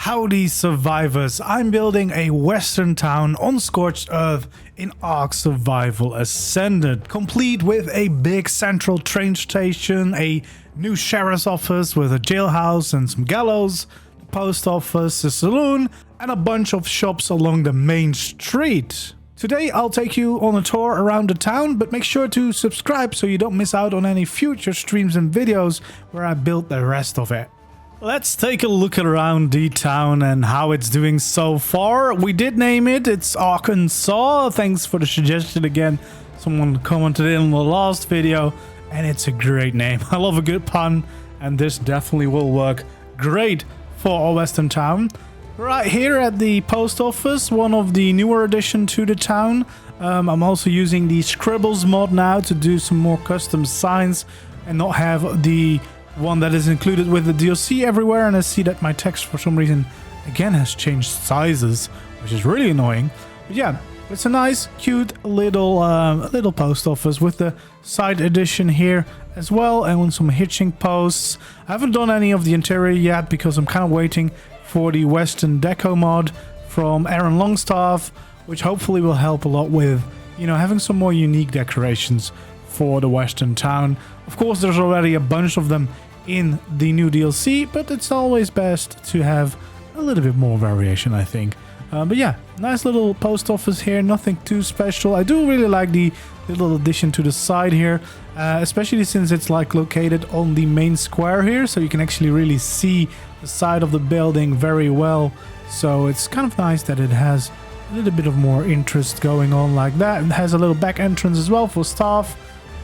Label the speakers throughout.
Speaker 1: Howdy survivors, I'm building a western town on Scorched Earth in ARK Survival Ascended, complete with a big central train station, a new sheriff's office with a jailhouse and some gallows, the post office, a saloon, and a bunch of shops along the main street. Today I'll take you on a tour around the town, but make sure to subscribe so you don't miss out on any future streams and videos where I build the rest of it. Let's take a look around the town and how it's doing so far. We did name it, it's Arkansas. Thanks for the suggestion again. Someone commented in the last video, and it's a great name. I love a good pun, and this definitely will work great for a western town. Right here at the post office, one of the newer additions to the town. I'm also using the Scribbles mod now to do some more custom signs and not have the one that is included with the DLC everywhere. And I see that my text for some reason again has changed sizes, which is really annoying. But yeah, it's a nice, cute little post office with the side edition here as well, and with some hitching posts. I haven't done any of the interior yet because I'm kind of waiting for the Western Deco mod from Aaron Longstaff, which hopefully will help a lot with, you know, having some more unique decorations for the western town. Of course, there's already a bunch of them in the new DLC, but it's always best to have a little bit more variation, I think. But yeah, nice little post office here, nothing too special. I do really like the little addition to the side here, especially since it's like located on the main square here, so you can actually really see the side of the building very well. So it's kind of nice that it has a little bit of more interest going on like that. It has a little back entrance as well for staff,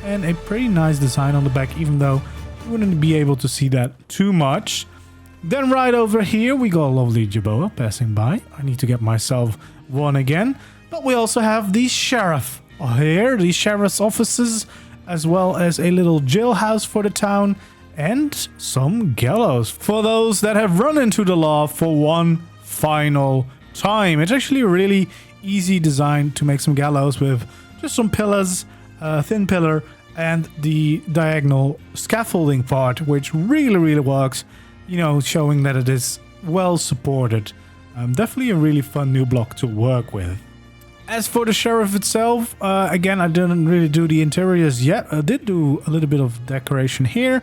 Speaker 1: and a pretty nice design on the back, even though you wouldn't be able to see that too much. Then right over here we got a lovely Jerboa passing by. I need to get myself one again. But we also have the sheriff here, the sheriff's offices, as well as a little jailhouse for the town, and some gallows for those that have run into the law for one final time. It's actually a really easy design to make some gallows with just some pillars, thin pillar, and the diagonal scaffolding part, which really works, you know, showing that it is well supported. Definitely a really fun new block to work with. As for the sheriff itself, again, I didn't really do the interiors yet. I did do a little bit of decoration here.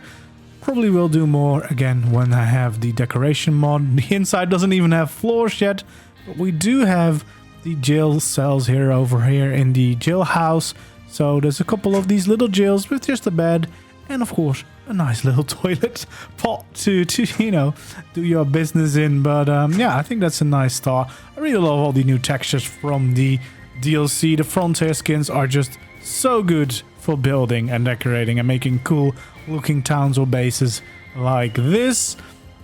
Speaker 1: Probably will do more again when I have the decoration mod. The inside doesn't even have floors yet, but we do have the jail cells here over here in the jailhouse. So there's a couple of these little jails with just a bed, and of course a nice little toilet pot to you know, do your business in. But yeah, I think that's a nice start. I really love all the new textures from the DLC. The frontier skins are just so good for building and decorating and making cool looking towns or bases like this.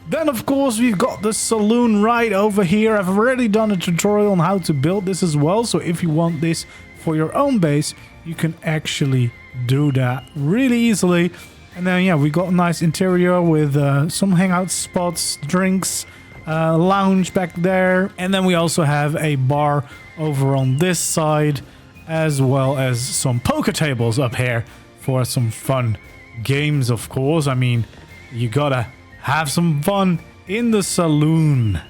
Speaker 1: Then of course we've got the saloon right over here. I've already done a tutorial on how to build this as well, so if you want this for your own base, you can actually do that really easily. And then yeah, we got a nice interior with some hangout spots, drinks, lounge back there, and then we also have a bar over on this side, as well as some poker tables up here for some fun games. Of course, I mean, you gotta have some fun in the saloon.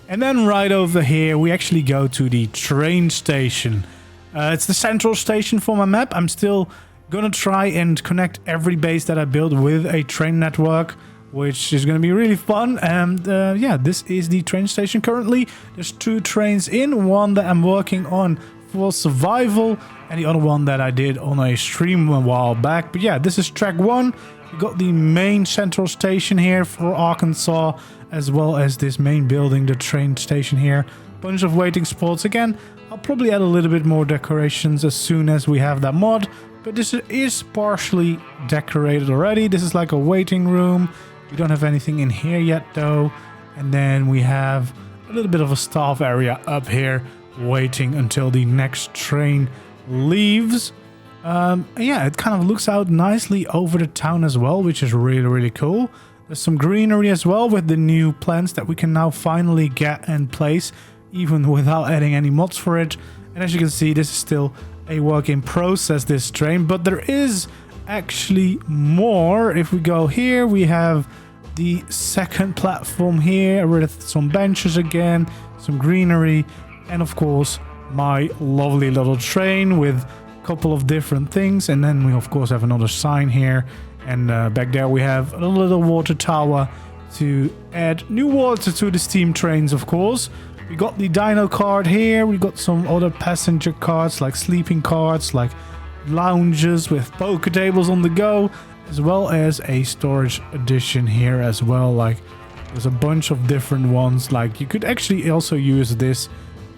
Speaker 1: And then right over here we actually go to the train station. It's the central station for my map. I'm still gonna try and connect every base that I build with a train network, which is gonna be really fun. And yeah, this is the train station currently. There's two trains in, one that I'm working on for survival, and the other one that I did on a stream a while back. But yeah, this is track one. We got the main central station here for Arkansas, as well as this main building, the train station here. Bunch of waiting spots. Again, I'll probably add a little bit more decorations as soon as we have that mod, but this is partially decorated already. This is like a waiting room. We don't have anything in here yet though. And then we have a little bit of a staff area up here, waiting until the next train leaves. Yeah, it kind of looks out nicely over the town as well, which is really cool. There's some greenery as well with the new plants that we can now finally get in place, even without adding any mods for it. And as you can see, this is still a work in process, this train, but there is actually more. If we go here, we have the second platform here with some benches again, some greenery, and of course my lovely little train with a couple of different things. And then we of course have another sign here, and back there we have a little water tower to add new water to the steam trains. Of course, we got the dino cart here, we got some other passenger carts like sleeping carts, like lounges with poker tables on the go, as well as a storage edition here as well. Like there's a bunch of different ones. Like you could actually also use this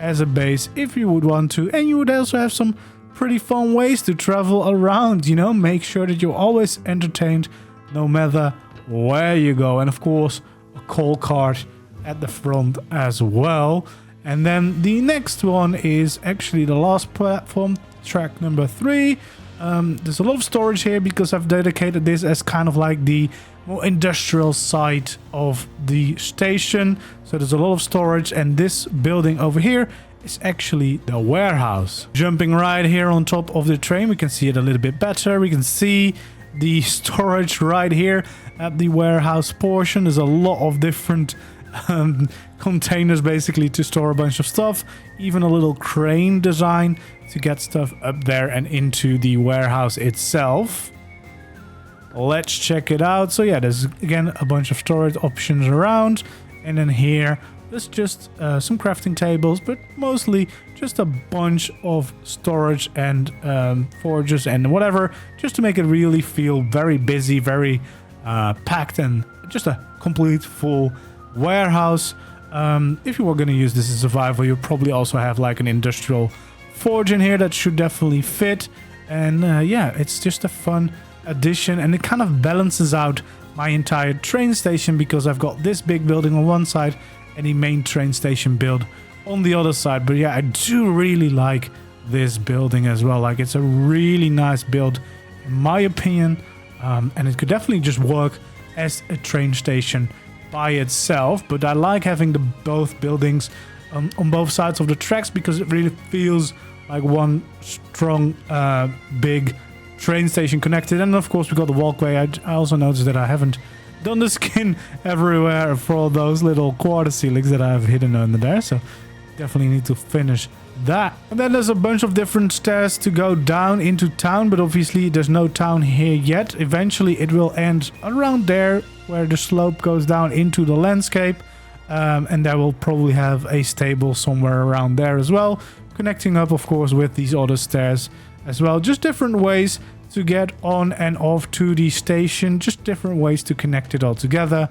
Speaker 1: as a base if you would want to, and you would also have some pretty fun ways to travel around, you know, make sure that you're always entertained no matter where you go. And of course a coal cart at the front as well. And then the next one is actually the last platform, track number 3. There's a lot of storage here because I've dedicated this as kind of like the more industrial side of the station. So there's a lot of storage, and this building over here is actually the warehouse. Jumping right here on top of the train, we can see it a little bit better. We can see the storage right here at the warehouse portion. There's a lot of different containers basically to store a bunch of stuff, even a little crane design to get stuff up there and into the warehouse itself. Let's check it out. So yeah, there's again a bunch of storage options around, and then here there's just some crafting tables, but mostly just a bunch of storage and forges and whatever, just to make it really feel very busy, very packed, and just a complete full warehouse. If you were going to use this as survival, you'll probably also have like an industrial forge in here that should definitely fit. And yeah, it's just a fun addition, and it kind of balances out my entire train station because I've got this big building on one side and the main train station build on the other side. But yeah, I do really like this building as well. Like it's a really nice build in my opinion, and it could definitely just work as a train station by itself. But I like having the both buildings on both sides of the tracks because it really feels like one strong big train station connected. And of course we got the walkway. I also noticed that I haven't done the skin everywhere for all those little quarter ceilings that I have hidden under there, so definitely need to finish that. And then there's a bunch of different stairs to go down into town, but obviously there's no town here yet. Eventually it will end around there where the slope goes down into the landscape, and there will probably have a stable somewhere around there as well, connecting up of course with these other stairs as well. Just different ways to get on and off to the station, just different ways to connect it all together.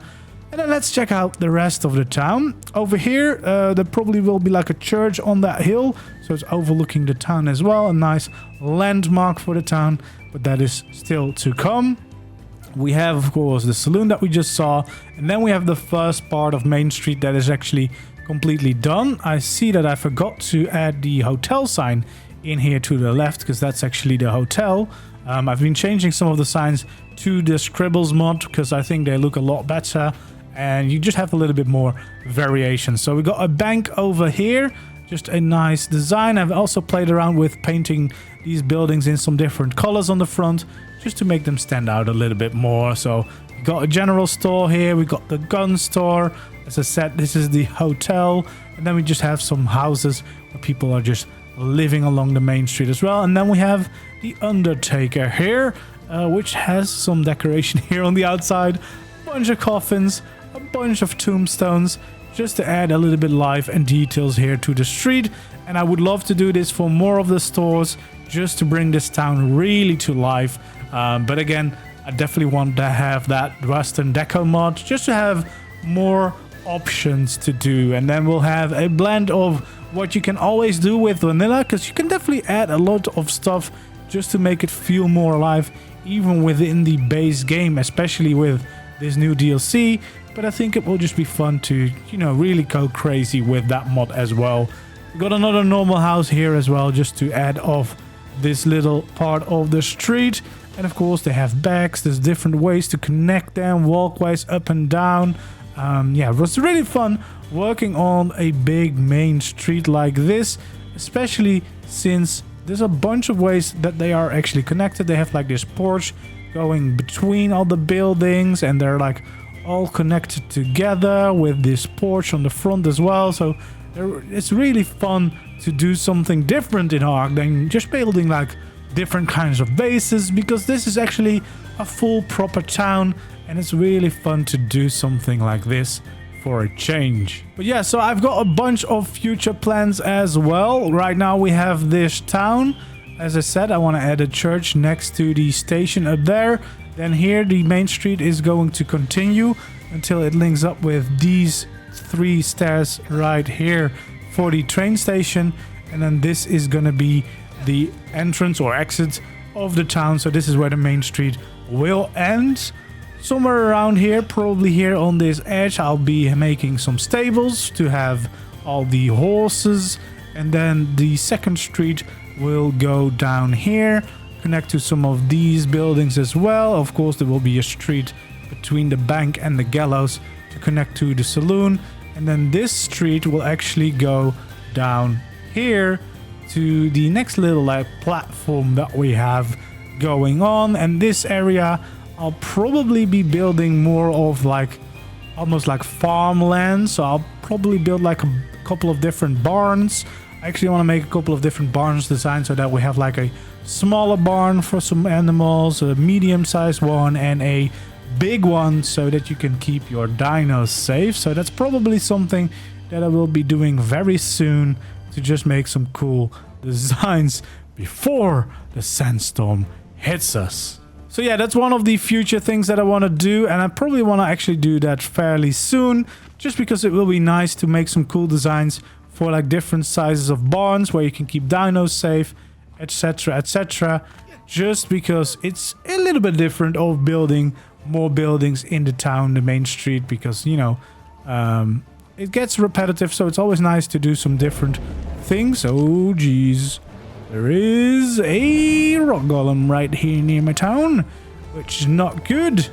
Speaker 1: And then let's check out the rest of the town. Over here there probably will be like a church on that hill, so it's overlooking the town as well, a nice landmark for the town, but that is still to come. We have of course the saloon that we just saw, and then we have the first part of Main Street that is actually completely done. I see that I forgot to add the hotel sign in here to the left because that's actually the hotel. I've been changing some of the signs to the scribbles mod because I think they look a lot better and you just have a little bit more variation. So we got a bank over here, just a nice design. I've also played around with painting these buildings in some different colors on the front just to make them stand out a little bit more. So we got a general store here, we got the gun store. As I said, this is the hotel, and then we just have some houses where people are just living along the main street as well. And then we have the Undertaker here, which has some decoration here on the outside, a bunch of coffins, a bunch of tombstones, just to add a little bit life and details here to the street. And I would love to do this for more of the stores, just to bring this town really to life. But again, I definitely want to have that Western Deco mod, just to have more options to do. And then we'll have a blend of what you can always do with vanilla, because you can definitely add a lot of stuff just to make it feel more alive, even within the base game, especially with this new DLC. But I think it will just be fun to, you know, really go crazy with that mod as well. We got another normal house here as well, just to add off this little part of the street. And of course they have bags, there's different ways to connect them, walkways up and down. Yeah, it was really fun working on a big main street like this, especially since there's a bunch of ways that they are actually connected. They have like this porch going between all the buildings, and they're like all connected together with this porch on the front as well. So it's really fun to do something different in ARK than just building like different kinds of bases, because this is actually a full proper town and it's really fun to do something like this for a change. But yeah, so I've got a bunch of future plans as well. Right now we have this town. As I said, I want to add a church next to the station up there. Then here the main street is going to continue until it links up with these 3 stairs right here for the train station. And then this is going to be the entrance or exit of the town. So this is where the main street will end. Somewhere around here, probably here on this edge, I'll be making some stables to have all the horses. And then the second street will go down here, connect to some of these buildings as well. Of course, there will be a street between the bank and the gallows to connect to the saloon. And then this street will actually go down here to the next little platform that we have going on. And this area I'll probably be building more of like almost like farmland. So I'll probably build like a couple of different barns. I actually want to make a couple of different barns designed so that we have like a smaller barn for some animals, a medium-sized one, and a big one so that you can keep your dinos safe. So that's probably something that I will be doing very soon to just make some cool designs before the sandstorm hits us. So yeah, that's one of the future things that I want to do, and I probably want to actually do that fairly soon, just because it will be nice to make some cool designs for like different sizes of barns where you can keep dinos safe, etc, etc. Just because it's a little bit different of building more buildings in the town, the main street, because you know it gets repetitive, so it's always nice to do some different things. Oh geez, there is a rock golem right here near my town, which is not good.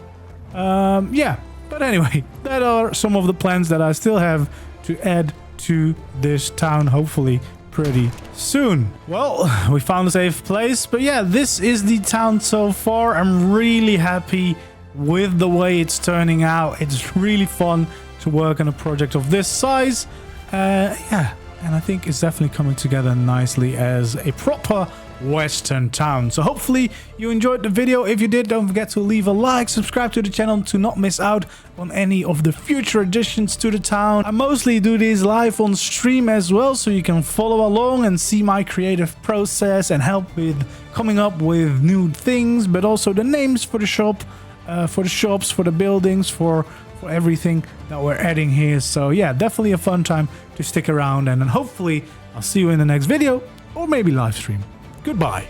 Speaker 1: Yeah, but anyway, that are some of the plans that I still have to add to this town, hopefully pretty soon. Well, we found a safe place, but yeah, this is the town so far. I'm really happy with the way it's turning out. It's really fun to work on a project of this size. Yeah, and I think it's definitely coming together nicely as a proper western town. So hopefully you enjoyed the video. If you did, don't forget to leave a like, subscribe to the channel to not miss out on any of the future additions to the town. I mostly do these live on stream as well, so you can follow along and see my creative process and help with coming up with new things, but also the names for the shop, for the shops, for the buildings, for everything that we're adding here. So yeah, definitely a fun time to stick around, and then hopefully I'll see you in the next video or maybe live stream. Goodbye.